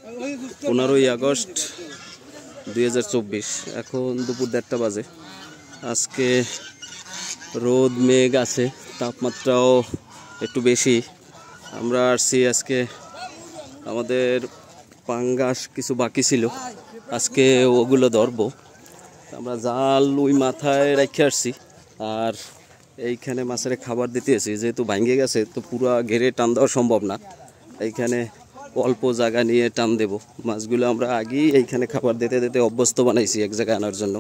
15ই August 2024। এখন দুপুর 1:30 বাজে। আজকে রোদ মেঘ আছে, তাপমাত্রাও একটু বেশি। আমরা আসছি আজকে, আমাদের পাঙ্গাস কিছু বাকি ছিল, আজকে ওগুলো ধরবো। আমরা জাল ওই মাথায় রেখে আসছি, আর এইখানে মাছের খাবার দিতে এসেছি। যেহেতু ভাঙে গেছে তো পুরো ঘেরে টান দেওয়া সম্ভব না, এইখানে অল্প জায়গা নিয়ে টান দেব। মাছগুলো আমরা আগেই এইখানে খাবার দিতে দিতে অভ্যস্ত বানাইছি এক জায়গায় আনার জন্য।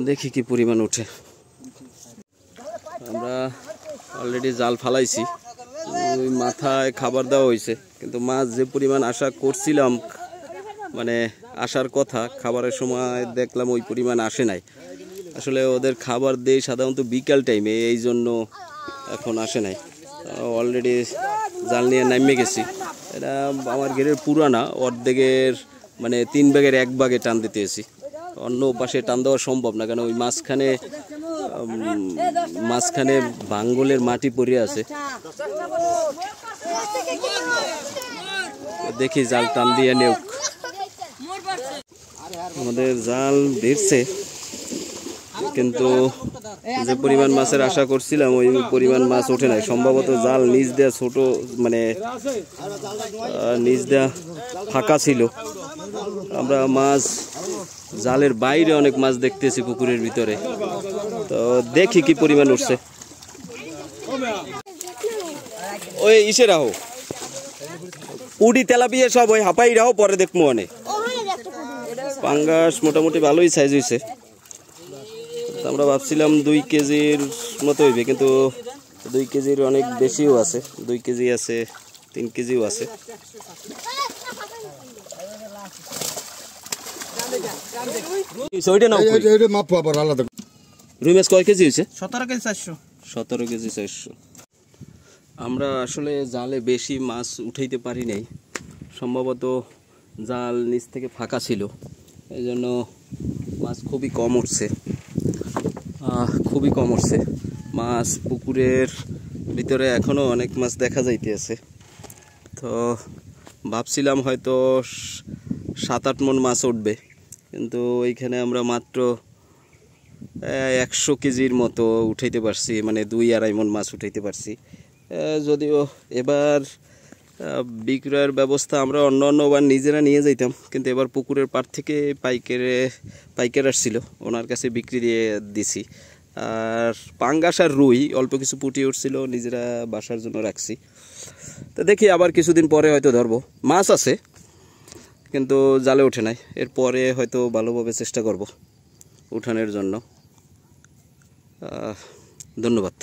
দেখি কি পরিমাণ উঠে। আমরা অলরেডি জাল ফালাইছি, ওই মাথায় খাবার দেওয়া হয়েছে, কিন্তু মাছ যে পরিমাণ আশা করছিলাম, মানে আসার কথা, খাবারের সময় দেখলাম ওই পরিমাণ আসে নাই। আসলে ওদের খাবার দেই সাধারণত বিকাল টাইমে, এই জন্য এখন আসে নাই। অলরেডি জাল নিয়ে নামিয়ে গেছি। এটা আমার ঘেরের পুরানা, অর্ধেকের মানে 3 ভাগের 1 ভাগে টান দিতে এসেছি। অন্য পাশে টান দেওয়া সম্ভব না, কারণ ওই মাঝখানে ভাঙ্গলের মাটি পড়ে আছে। দেখি জাল টান দিয়ে নেউক। আমাদের জাল বেরছে, কিন্তু যে পরিমাণ মাছের আশা করছিলাম ওই পরিমাণ মাছ ওঠে নাই। সম্ভবত জাল নিচ দেয়া ছোট, মানে নিচ দেয়া ফাঁকা ছিল। আমরা মাছ জালের বাইরে অনেক মাছ দেখতেছি পুকুরের ভিতরে, তো দেখি কি পরিমাণ উঠছে। ওই ইসে রাখো, পুডি তেলাপিয়া সব ওই হাঁপাই রাখো, পরে দেখবো। অনেক পাঙ্গাস মোটামুটি ভালোই সাইজ হয়েছে। আমরা ভাবছিলাম 2 কেজির মতো হইবে, কিন্তু 2 কেজির অনেক বেশিও আছে। 2 কেজি আছে, 3 কেজিও আছে। রুই মাছ কয় কেজি হয়েছে? 17 কেজি 400। 17 কেজি 400। আমরা আসলে জালে বেশি মাছ উঠাইতে পারি নাই, সম্ভবত জাল নিচ থেকে ফাঁকা ছিল, এই জন্য মাছ খুবই কম উঠছে, খুবই কম উঠছে। মাছ পুকুরের ভিতরে এখনও অনেক মাছ দেখা যাইতেছে। তো ভাবছিলাম হয়তো 7-8 মণ মাছ উঠবে, কিন্তু এইখানে আমরা মাত্র 100 কেজির মতো উঠাইতে পারছি, মানে 2-2.5 মণ মাছ উঠাইতে পারছি। যদিও এবার বিক্রয়ের ব্যবস্থা আমরা অন্যবার নিজেরা নিয়ে যাইতাম, কিন্তু এবার পুকুরের পাড় থেকে পাইকার আসছিল, ওনার কাছে বিক্রি দিয়ে দিছি। আর পাঙ্গাস আর রুই অল্প কিছু পুঁটি উঠছিল, নিজেরা বাসার জন্য রাখছি। তো দেখি আবার কিছুদিন পরে হয়তো ধরবো। মাছ আছে কিন্তু জালে ওঠে নাই, এরপরে হয়তো ভালোভাবে চেষ্টা করব উঠানোর জন্য। ধন্যবাদ।